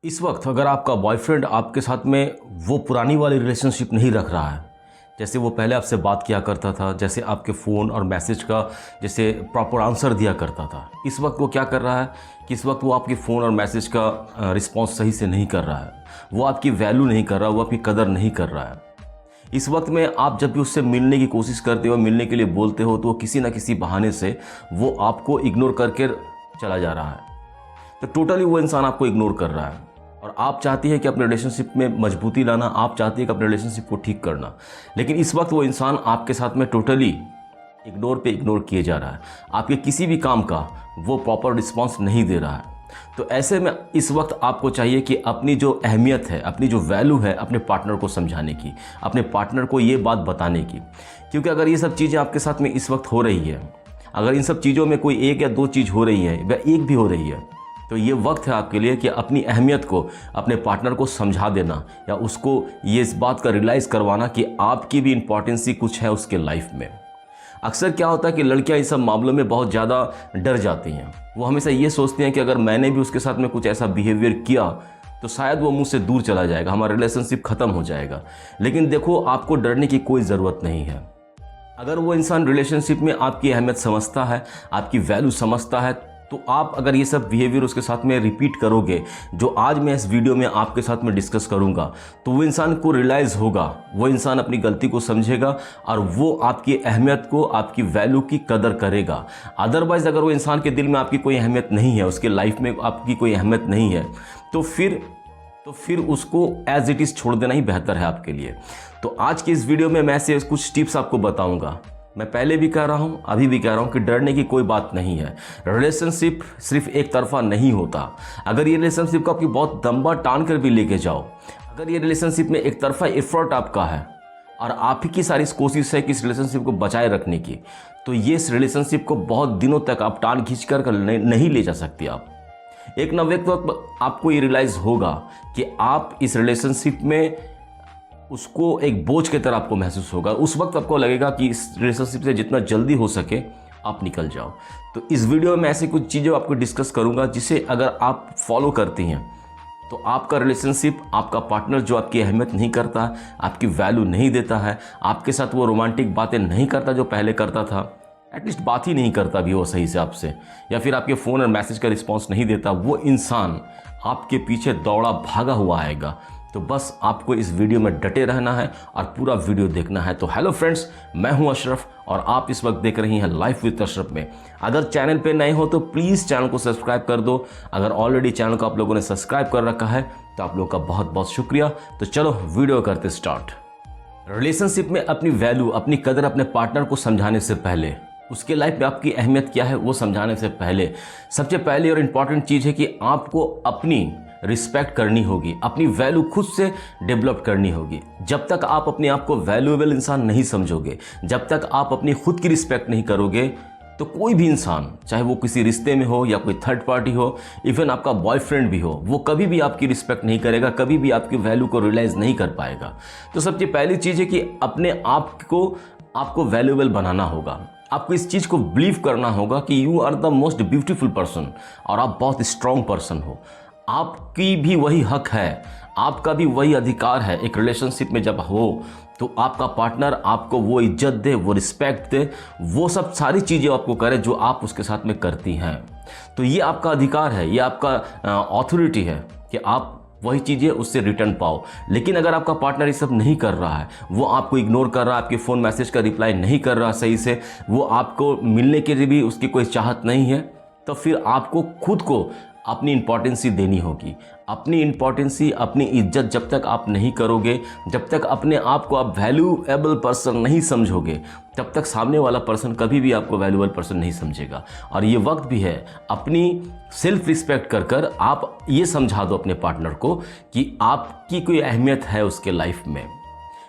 इस वक्त अगर आपका बॉयफ्रेंड आपके साथ में वो पुरानी वाली रिलेशनशिप नहीं रख रहा है, जैसे वो पहले आपसे बात किया करता था, जैसे आपके फ़ोन और मैसेज का जैसे प्रॉपर आंसर दिया करता था, इस वक्त वो क्या कर रहा है कि इस वक्त वो आपके फ़ोन और मैसेज का रिस्पॉन्स सही से नहीं कर रहा है, वो आपकी वैल्यू नहीं कर रहा, वो आपकी कदर नहीं कर रहा है। इस वक्त में आप जब भी उससे मिलने की कोशिश करते हो, मिलने के लिए बोलते हो, तो वो किसी ना किसी बहाने से वो आपको इग्नोर करके चला जा रहा है। तो टोटली वो इंसान आपको इग्नोर कर रहा है और आप चाहती है कि अपने रिलेशनशिप में मजबूती लाना, आप चाहती है कि अपने रिलेशनशिप को ठीक करना, लेकिन इस वक्त वो इंसान आपके साथ में टोटली इग्नोर पे इग्नोर किए जा रहा है। आपके किसी भी काम का वो प्रॉपर रिस्पॉन्स नहीं दे रहा है। तो ऐसे में इस वक्त आपको चाहिए कि अपनी जो अहमियत है, अपनी जो वैल्यू है, अपने पार्टनर को समझाने की, अपने पार्टनर को ये बात बताने की। क्योंकि अगर ये सब चीज़ें आपके साथ में इस वक्त हो रही है, अगर इन सब चीज़ों में कोई एक या दो चीज़ हो रही है या एक भी हो रही है, तो ये वक्त है आपके लिए कि अपनी अहमियत को अपने पार्टनर को समझा देना या उसको ये इस बात का रियलाइज़ करवाना कि आपकी भी इम्पॉर्टेंसी कुछ है उसके लाइफ में। अक्सर क्या होता है कि लड़कियां इस सब मामलों में बहुत ज़्यादा डर जाती हैं। वो हमेशा ये सोचती हैं कि अगर मैंने भी उसके साथ में कुछ ऐसा बिहेवियर किया तो शायद वो मुझसे दूर चला जाएगा, हमारा रिलेशनशिप ख़त्म हो जाएगा। लेकिन देखो, आपको डरने की कोई ज़रूरत नहीं है। अगर वो इंसान रिलेशनशिप में आपकी अहमियत समझता है, आपकी वैल्यू समझता है, तो आप अगर ये सब बिहेवियर उसके साथ में रिपीट करोगे, जो आज मैं इस वीडियो में आपके साथ में डिस्कस करूंगा, तो वो इंसान को रियलाइज़ होगा, वो इंसान अपनी गलती को समझेगा और वो आपकी अहमियत को, आपकी वैल्यू की कदर करेगा। अदरवाइज़ अगर वो इंसान के दिल में आपकी कोई अहमियत नहीं है, उसके लाइफ में आपकी कोई अहमियत नहीं है, तो फिर उसको एज इट इज़ छोड़ देना ही बेहतर है आपके लिए। तो आज की इस वीडियो में मैं ऐसे कुछ टिप्स आपको बताऊंगा। मैं पहले भी कह रहा हूं, अभी भी कह रहा हूं कि डरने की कोई बात नहीं है। रिलेशनशिप सिर्फ एक तरफा नहीं होता। अगर ये रिलेशनशिप को आपकी बहुत लंबा टान कर भी लेके जाओ, अगर ये रिलेशनशिप में एक तरफा एफर्ट आपका है और आप ही की सारी कोशिश है कि इस रिलेशनशिप को बचाए रखने की, तो ये इस रिलेशनशिप को बहुत दिनों तक आप टान खींच कर नहीं ले जा सकती। आप एक ना एक वक्त आपको ये रियलाइज़ होगा कि आप इस रिलेशनशिप में उसको एक बोझ की तरह आपको महसूस होगा। उस वक्त आपको लगेगा कि इस रिलेशनशिप से जितना जल्दी हो सके आप निकल जाओ। तो इस वीडियो में ऐसी कुछ चीज़ें आपको डिस्कस करूंगा जिसे अगर आप फॉलो करती हैं तो आपका रिलेशनशिप, आपका पार्टनर जो आपकी अहमियत नहीं करता, आपकी वैल्यू नहीं देता है, आपके साथ वो रोमांटिक बातें नहीं करता जो पहले करता था, एटलीस्ट बात ही नहीं करता भी वो सही से आपसे, या फिर आपके फ़ोन और मैसेज का रिस्पॉन्स नहीं देता, वो इंसान आपके पीछे दौड़ा भागा हुआ आएगा। तो बस आपको इस वीडियो में डटे रहना है और पूरा वीडियो देखना है। तो हेलो फ्रेंड्स, मैं हूं अशरफ और आप इस वक्त देख रही हैं लाइफ विद अशरफ में। अगर चैनल पे नए हो तो प्लीज़ चैनल को सब्सक्राइब कर दो। अगर ऑलरेडी चैनल को आप लोगों ने सब्सक्राइब कर रखा है तो आप लोगों का बहुत बहुत शुक्रिया। तो चलो वीडियो करते स्टार्ट। रिलेशनशिप में अपनी वैल्यू, अपनी कदर अपने पार्टनर को समझाने से पहले, उसके लाइफ में आपकी अहमियत क्या है वो समझाने से पहले, सबसे पहली और इम्पॉर्टेंट चीज़ है कि आपको अपनी रिस्पेक्ट करनी होगी, अपनी वैल्यू खुद से डेवलप करनी होगी। जब तक आप अपने आप को वैल्यूएबल इंसान नहीं समझोगे, जब तक आप अपनी खुद की रिस्पेक्ट नहीं करोगे, तो कोई भी इंसान, चाहे वो किसी रिश्ते में हो या कोई थर्ड पार्टी हो, इवन आपका बॉयफ्रेंड भी हो, वो कभी भी आपकी रिस्पेक्ट नहीं करेगा, कभी भी आपकी वैल्यू को रियलाइज़ नहीं कर पाएगा। तो सबसे पहली चीज़ है कि अपने आप को आपको वैल्यूएबल बनाना होगा। आपको इस चीज़ को बिलीव करना होगा कि you are the most beautiful person और आप बहुत स्ट्रॉन्ग पर्सन हो। आपकी भी वही हक है, आपका भी वही अधिकार है। एक रिलेशनशिप में जब हो तो आपका पार्टनर आपको वो इज्जत दे, वो रिस्पेक्ट दे, वो सब सारी चीज़ें आपको करे जो आप उसके साथ में करती हैं। तो ये आपका अधिकार है, ये आपका ऑथोरिटी है कि आप वही चीज़ें उससे रिटर्न पाओ। लेकिन अगर आपका पार्टनर ये सब नहीं कर रहा है, वो आपको इग्नोर कर रहा है, आपके फ़ोन मैसेज का रिप्लाई नहीं कर रहा सही से, वो आपको मिलने के लिए भी उसकी कोई चाहत नहीं है, तो फिर आपको खुद को अपनी इम्पॉर्टेंसी देनी होगी। अपनी इम्पॉर्टेंसी, अपनी इज्जत जब तक आप नहीं करोगे, जब तक अपने आप को आप वैल्यूएबल पर्सन नहीं समझोगे, तब तक सामने वाला पर्सन कभी भी आपको वैल्यूएबल पर्सन नहीं समझेगा। और ये वक्त भी है अपनी सेल्फ रिस्पेक्ट कर आप ये समझा दो अपने पार्टनर को कि आपकी कोई अहमियत है उसके लाइफ में।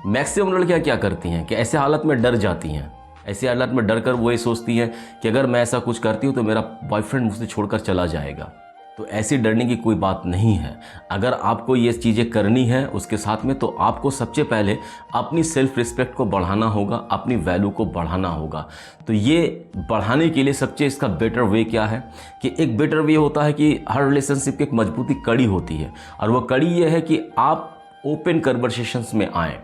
मैक्सिमम लड़कियाँ क्या करती हैं कि ऐसे हालत में डर जाती हैं। ऐसे हालत में डर कर वो ये सोचती हैं कि अगर मैं ऐसा कुछ करती हूँ तो मेरा बॉयफ्रेंड मुझसे छोड़कर चला जाएगा। तो तो ऐसी डरने की कोई बात नहीं है। अगर आपको ये चीज़ें करनी है उसके साथ में, तो आपको सबसे पहले अपनी सेल्फ रिस्पेक्ट को बढ़ाना होगा, अपनी वैल्यू को बढ़ाना होगा। तो ये बढ़ाने के लिए सबसे इसका बेटर वे क्या है कि एक बेटर वे होता है कि हर रिलेशनशिप की एक मजबूती कड़ी होती है, और वह कड़ी ये है कि आप ओपन कन्वर्सेशंस में आएँ।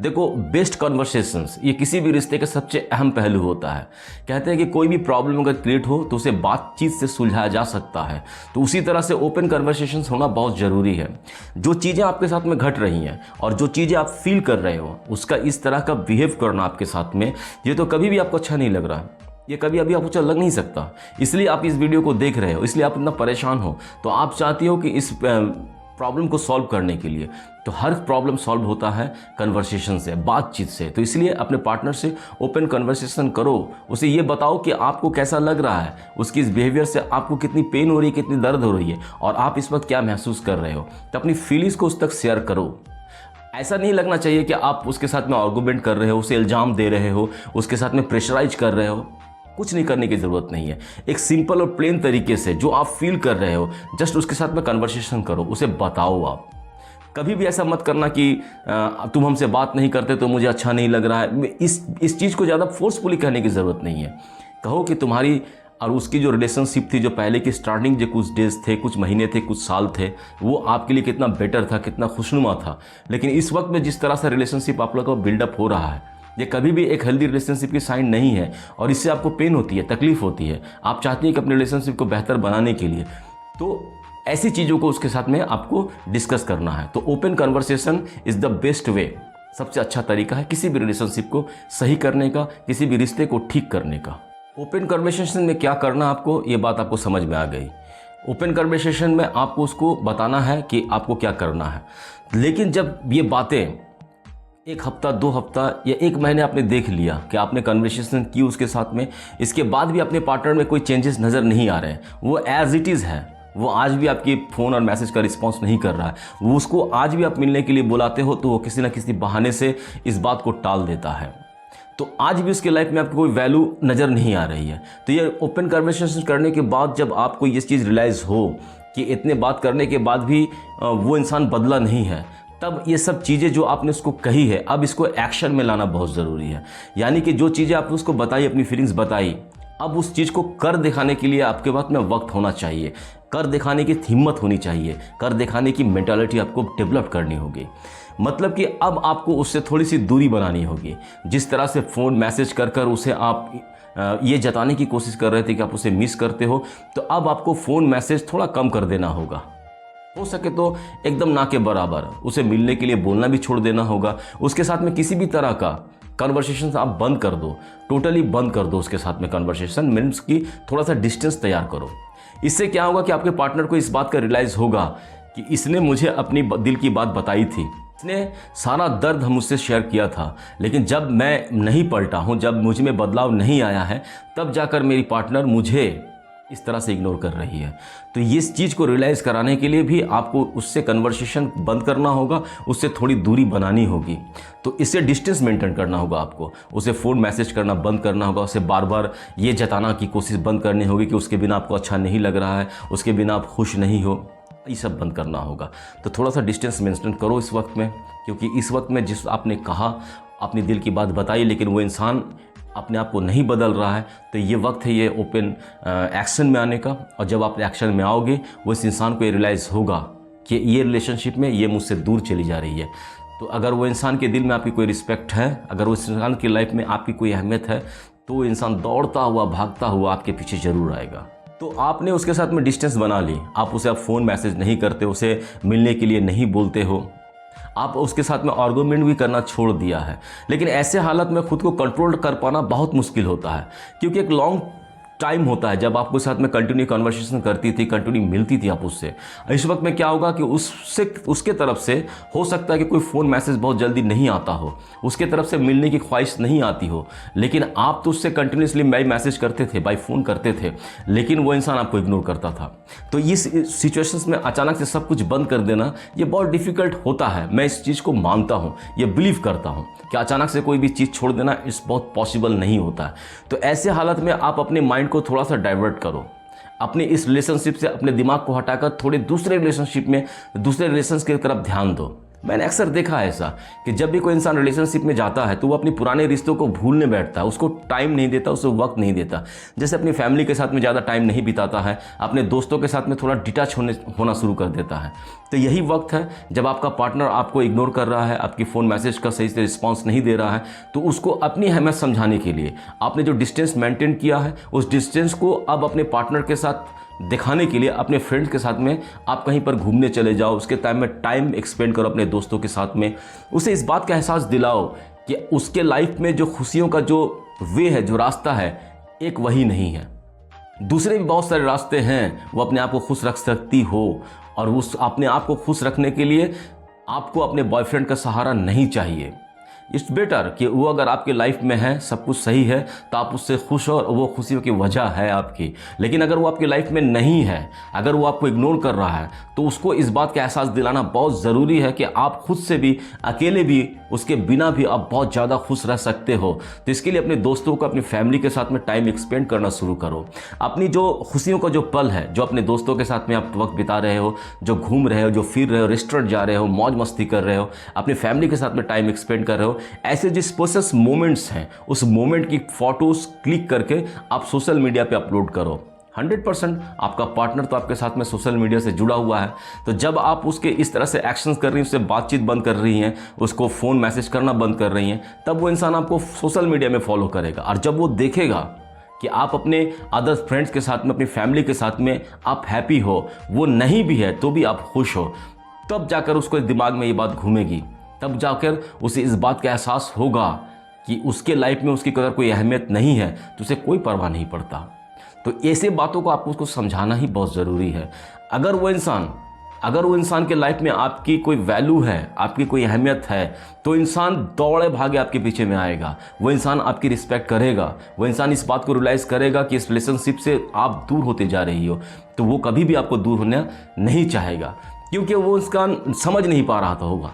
देखो, बेस्ट कन्वर्सेशंस ये किसी भी रिश्ते का सबसे अहम पहलू होता है। कहते हैं कि कोई भी प्रॉब्लम अगर क्रिएट हो तो उसे बातचीत से सुलझाया जा सकता है। तो उसी तरह से ओपन कन्वर्सेशंस होना बहुत ज़रूरी है। जो चीज़ें आपके साथ में घट रही हैं और जो चीज़ें आप फील कर रहे हो, उसका इस तरह का बिहेव करना आपके साथ में, ये तो कभी भी आपको अच्छा नहीं लग रहा, ये कभी अभी आपको अच्छा लग नहीं सकता। इसलिए आप इस वीडियो को देख रहे हो, इसलिए आप इतना परेशान हो। तो आप चाहती हो कि इस प्रॉब्लम को सॉल्व करने के लिए, तो हर प्रॉब्लम सॉल्व होता है कन्वर्सेशन से, बातचीत से। तो इसलिए अपने पार्टनर से ओपन कन्वर्सेशन करो, उसे ये बताओ कि आपको कैसा लग रहा है, उसकी इस बिहेवियर से आपको कितनी पेन हो रही है, कितनी दर्द हो रही है, और आप इस वक्त क्या महसूस कर रहे हो। तो अपनी फीलिंग्स को उस तक शेयर करो। ऐसा नहीं लगना चाहिए कि आप उसके साथ में आर्गूमेंट कर रहे हो, उसे इल्ज़ाम दे रहे हो, उसके साथ में प्रेशराइज कर रहे हो। कुछ नहीं करने की ज़रूरत नहीं है। एक सिंपल और प्लेन तरीके से जो आप फील कर रहे हो, जस्ट उसके साथ में कन्वर्सेशन करो, उसे बताओ। आप कभी भी ऐसा मत करना कि तुम हमसे बात नहीं करते तो मुझे अच्छा नहीं लग रहा है। इस चीज़ को ज़्यादा फोर्सफुली कहने की ज़रूरत नहीं है। कहो कि तुम्हारी और उसकी जो रिलेशनशिप थी, जो पहले की स्टार्टिंग जो कुछ डेज थे, कुछ महीने थे, कुछ साल थे, वो आपके लिए कितना बेटर था, कितना खुशनुमा था। लेकिन इस वक्त में जिस तरह से रिलेशनशिप आप लोगों का बिल्डअप हो रहा है, ये कभी भी एक हेल्दी रिलेशनशिप की साइन नहीं है, और इससे आपको पेन होती है, तकलीफ होती है। आप चाहती हैं कि अपने रिलेशनशिप को बेहतर बनाने के लिए, तो ऐसी चीज़ों को उसके साथ में आपको डिस्कस करना है। तो open conversation is the best way, सबसे अच्छा तरीका है किसी भी रिलेशनशिप को सही करने का, किसी भी रिश्ते को ठीक करने का। ओपन कन्वर्सेशन में क्या करना आपको, ये बात आपको समझ में आ गई। ओपन कन्वर्सेशन में आपको उसको बताना है कि आपको क्या करना है। लेकिन जब ये बातें 1 हफ्ता, 2 हफ्ता या 1 महीने आपने देख लिया कि आपने कन्वर्सेशन की उसके साथ में, इसके बाद भी अपने पार्टनर में कोई चेंजेस नज़र नहीं आ रहे हैं, वो एज इट इज़ है, वो आज भी आपकी फ़ोन और मैसेज का रिस्पांस नहीं कर रहा है, वो उसको आज भी आप मिलने के लिए बुलाते हो तो वो किसी न किसी बहाने से इस बात को टाल देता है, तो आज भी उसके लाइफ में आपको कोई वैल्यू नज़र नहीं आ रही है। तो ये ओपन कन्वर्सेशन करने के बाद जब आपको ये चीज़ रियलाइज़ हो कि इतने बात करने के बाद भी वो इंसान बदला नहीं है, तब ये सब चीज़ें जो आपने उसको कही है, अब इसको एक्शन में लाना बहुत ज़रूरी है। यानी कि जो चीज़ें आपने उसको बताई, अपनी फीलिंग्स बताई, अब उस चीज़ को कर दिखाने के लिए आपके पास में वक्त होना चाहिए, कर दिखाने की हिम्मत होनी चाहिए, कर दिखाने की मेंटालिटी आपको डेवलप करनी होगी। मतलब कि अब आपको उससे थोड़ी सी दूरी बनानी होगी। जिस तरह से फ़ोन मैसेज कर कर उसे आप ये जताने की कोशिश कर रहे थे कि आप उसे मिस करते हो, तो अब आपको फ़ोन मैसेज थोड़ा कम कर देना होगा। हो सके तो एकदम ना के बराबर उसे मिलने के लिए बोलना भी छोड़ देना होगा। उसके साथ में किसी भी तरह का कन्वर्सेशन आप बंद कर दो, टोटली बंद कर दो उसके साथ में कन्वर्सेशन, मीन्स की थोड़ा सा डिस्टेंस तैयार करो। इससे क्या होगा कि आपके पार्टनर को इस बात का रियलाइज़ होगा कि इसने मुझे अपनी दिल की बात बताई थी, इसने सारा दर्द हम मुझसे शेयर किया था, लेकिन जब मैं नहीं पलटा हूँ, जब मुझ में बदलाव नहीं आया है, तब जाकर मेरी पार्टनर मुझे इस तरह से इग्नोर कर रही है। तो इस चीज़ को रियलाइज़ कराने के लिए भी आपको उससे कन्वर्सेशन बंद करना होगा, उससे थोड़ी दूरी बनानी होगी। तो इससे डिस्टेंस मेंटेन करना होगा आपको, उसे फ़ोन मैसेज करना बंद करना होगा, उसे बार बार ये जताना की कोशिश बंद करनी होगी कि उसके बिना आपको अच्छा नहीं लग रहा है, उसके बिना आप खुश नहीं हो, ये सब बंद करना होगा। तो थोड़ा सा डिस्टेंस मेंटेन करो इस वक्त में, क्योंकि इस वक्त में जिस आपने कहा, अपनी दिल की बात बताई, लेकिन वो इंसान अपने आप को नहीं बदल रहा है, तो ये वक्त है ये ओपन एक्शन में आने का। और जब आप एक्शन में आओगे, वो इस इंसान को ये रियलाइज़ होगा कि ये रिलेशनशिप में ये मुझसे दूर चली जा रही है। तो अगर वो इंसान के दिल में आपकी कोई रिस्पेक्ट है, अगर उस इंसान की लाइफ में आपकी कोई अहमियत है, तो वो इंसान दौड़ता हुआ, भागता हुआ आपके पीछे ज़रूर आएगा। तो आपने उसके साथ में डिस्टेंस बना ली, आप उसे अब फ़ोन मैसेज नहीं करते, उसे मिलने के लिए नहीं बोलते हो, आप उसके साथ में आर्गूमेंट भी करना छोड़ दिया है। लेकिन ऐसे हालत में खुद को कंट्रोल कर पाना बहुत मुश्किल होता है, क्योंकि एक लॉन्ग टाइम होता है जब आपके साथ में कंटिन्यू कन्वर्सेशन करती थी, कंटिन्यू मिलती थी आप उससे। इस वक्त में क्या होगा कि उसके तरफ से हो सकता है कि कोई फ़ोन मैसेज बहुत जल्दी नहीं आता हो, उसके तरफ से मिलने की ख्वाहिश नहीं आती हो, लेकिन आप तो उससे कंटिन्यूसली मैसेज करते थे, बाय फ़ोन करते थे, लेकिन वो इंसान आपको इग्नोर करता था। तो इस सिचुएशंस में अचानक से सब कुछ बंद कर देना ये बहुत डिफ़िकल्ट होता है। मैं इस चीज़ को मानता हूँ, ये बिलीव करता हूँ कि अचानक से कोई भी चीज़ छोड़ देना इस बहुत पॉसिबल नहीं होता है। तो ऐसे हालत में आप अपने माइंड को थोड़ा सा डाइवर्ट करो, अपने इस रिलेशनशिप से अपने दिमाग को हटाकर थोड़े दूसरे रिलेशनशिप में, दूसरे रिलेशंस की तरफ ध्यान दो। मैंने अक्सर देखा है ऐसा कि जब भी कोई इंसान रिलेशनशिप में जाता है तो वो अपने पुराने रिश्तों को भूलने बैठता है, उसको टाइम नहीं देता, उसको वक्त नहीं देता। जैसे अपनी फैमिली के साथ में ज़्यादा टाइम नहीं बिताता है, अपने दोस्तों के साथ में थोड़ा डिटैच होना शुरू कर देता है। तो यही वक्त है जब आपका पार्टनर आपको इग्नोर कर रहा है, आपकी फ़ोन मैसेज का सही से रिस्पॉन्स नहीं दे रहा है, तो उसको अपनी अहमियत समझाने के लिए आपने जो डिस्टेंस मेंटेन किया है, उस डिस्टेंस को अब अपने पार्टनर के साथ दिखाने के लिए अपने फ्रेंड्स के साथ में आप कहीं पर घूमने चले जाओ, उसके टाइम में टाइम एक्सपेंड करो अपने दोस्तों के साथ में। उसे इस बात का एहसास दिलाओ कि उसके लाइफ में जो खुशियों का जो वे है, जो रास्ता है, एक वही नहीं है। दूसरे भी बहुत सारे रास्ते हैं, वो अपने आप को खुश रख सकती हो। और उस अपने आप को खुश रखने के लिए आपको अपने बॉयफ्रेंड का सहारा नहीं चाहिए। इट्स बेटर कि वो अगर आपके लाइफ में है, सब कुछ सही है, तो आप उससे खुश हो और वो खुशियों की वजह है आपकी। लेकिन अगर वो आपकी लाइफ में नहीं है, अगर वो आपको इग्नोर कर रहा है, तो उसको इस बात का एहसास दिलाना बहुत ज़रूरी है कि आप खुद से भी, अकेले भी, उसके बिना भी आप बहुत ज़्यादा खुश रह सकते हो। तो इसके लिए अपने दोस्तों को, अपनी फैमिली के साथ में टाइम एक्सपेंड करना शुरू करो। अपनी जो खुशियों का जो पल है, जो अपने दोस्तों के साथ में आप वक्त बिता रहे हो, जो घूम रहे हो, जो फिर रहे हो, रेस्टोरेंट जा रहे हो, मौज मस्ती कर रहे हो, अपनी फैमिली के साथ में टाइम एक्सपेंड कर रहे हो, ऐसे जो स्पेशल मोमेंट्स हैं, उस मोमेंट की फ़ोटोज़ क्लिक करके आप सोशल मीडिया पे अपलोड करो। 100% आपका पार्टनर तो आपके साथ में सोशल मीडिया से जुड़ा हुआ है। तो जब आप उसके इस तरह से एक्शंस कर रही हैं, उससे बातचीत बंद कर रही हैं, उसको फ़ोन मैसेज करना बंद कर रही हैं, तब वो इंसान आपको सोशल मीडिया में फॉलो करेगा। और जब वो देखेगा कि आप अपने अदर फ्रेंड्स के साथ में, अपनी फैमिली के साथ में आप हैप्पी हो, वो नहीं भी है तो भी आप खुश हो, तब जाकर उसको दिमाग में ये बात घूमेगी। तब जाकर उसे इस बात का एहसास होगा कि उसके लाइफ में उसकी अगर कोई अहमियत नहीं है तो उसे कोई परवाह नहीं पड़ता। तो ऐसे बातों को आपको उसको समझाना ही बहुत ज़रूरी है। अगर वो इंसान के लाइफ में आपकी कोई वैल्यू है, आपकी कोई अहमियत है, तो इंसान दौड़े भागे आपके पीछे में आएगा। वो इंसान आपकी रिस्पेक्ट करेगा। वो इंसान इस बात को रियलाइज़ करेगा कि इस रिलेशनशिप से आप दूर होते जा रही हो, तो वो कभी भी आपको दूर होना नहीं चाहेगा, क्योंकि वो इंसान समझ नहीं पा रहा होगा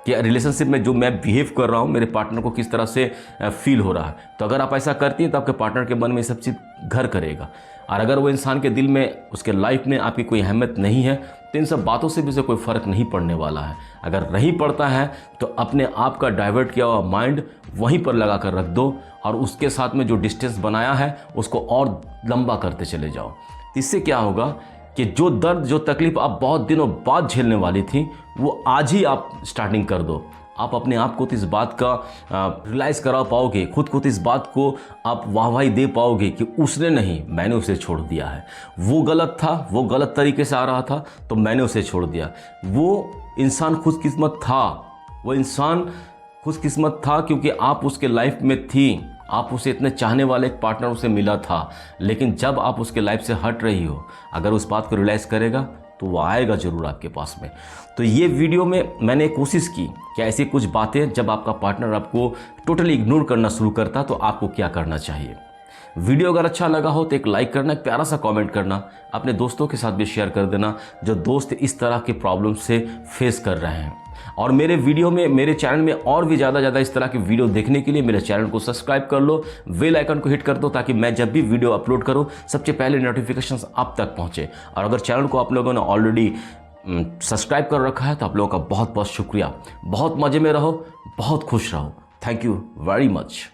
कि रिलेशनशिप में जो मैं बिहेव कर रहा हूँ, मेरे पार्टनर को किस तरह से फील हो रहा है। तो अगर आप ऐसा करती हैं तो आपके पार्टनर के मन में सब चीज़ घर करेगा। और अगर वो इंसान के दिल में, उसके लाइफ में आपकी कोई अहमियत नहीं है, तो इन सब बातों से भी उसे कोई फ़र्क नहीं पड़ने वाला है। अगर नहीं पड़ता है तो अपने आप का डाइवर्ट किया हुआ माइंड वहीं पर लगा कर रख दो और उसके साथ में जो डिस्टेंस बनाया है उसको और लंबा करते चले जाओ। इससे क्या होगा कि जो दर्द, जो तकलीफ आप बहुत दिनों बाद झेलने वाली थी, वो आज ही आप स्टार्टिंग कर दो। आप अपने आप को तो इस बात का रियलाइज़ करा पाओगे, खुद को तो इस बात को आप वाहवाही दे पाओगे कि उसने नहीं, मैंने उसे छोड़ दिया है। वो गलत था, वो गलत तरीके से आ रहा था, तो मैंने उसे छोड़ दिया। वो इंसान खुशकिस्मत था, वो इंसान खुशकिस्मत था क्योंकि आप उसके लाइफ में थी। आप उसे इतने चाहने वाले एक पार्टनर उसे मिला था। लेकिन जब आप उसके लाइफ से हट रही हो, अगर उस बात को रियलाइज़ करेगा तो वो आएगा ज़रूर आपके पास में। तो ये वीडियो में मैंने कोशिश की कि ऐसी कुछ बातें, जब आपका पार्टनर आपको टोटली इग्नोर करना शुरू करता तो आपको क्या करना चाहिए। वीडियो अगर अच्छा लगा हो तो एक लाइक करना, एक प्यारा सा कमेंट करना, अपने दोस्तों के साथ भी शेयर कर देना जो दोस्त इस तरह के प्रॉब्लम से फेस कर रहे हैं। और मेरे वीडियो में, मेरे चैनल में और भी ज़्यादा इस तरह की वीडियो देखने के लिए मेरे चैनल को सब्सक्राइब कर लो, बेल आइकन को हिट कर दो, ताकि मैं जब भी वीडियो अपलोड करूं सबसे पहले नोटिफिकेशंस आप तक पहुंचे। और अगर चैनल को आप लोगों ने ऑलरेडी सब्सक्राइब कर रखा है तो आप लोगों का बहुत बहुत शुक्रिया। बहुत मज़े में रहो, बहुत खुश रहो। Thank you very much.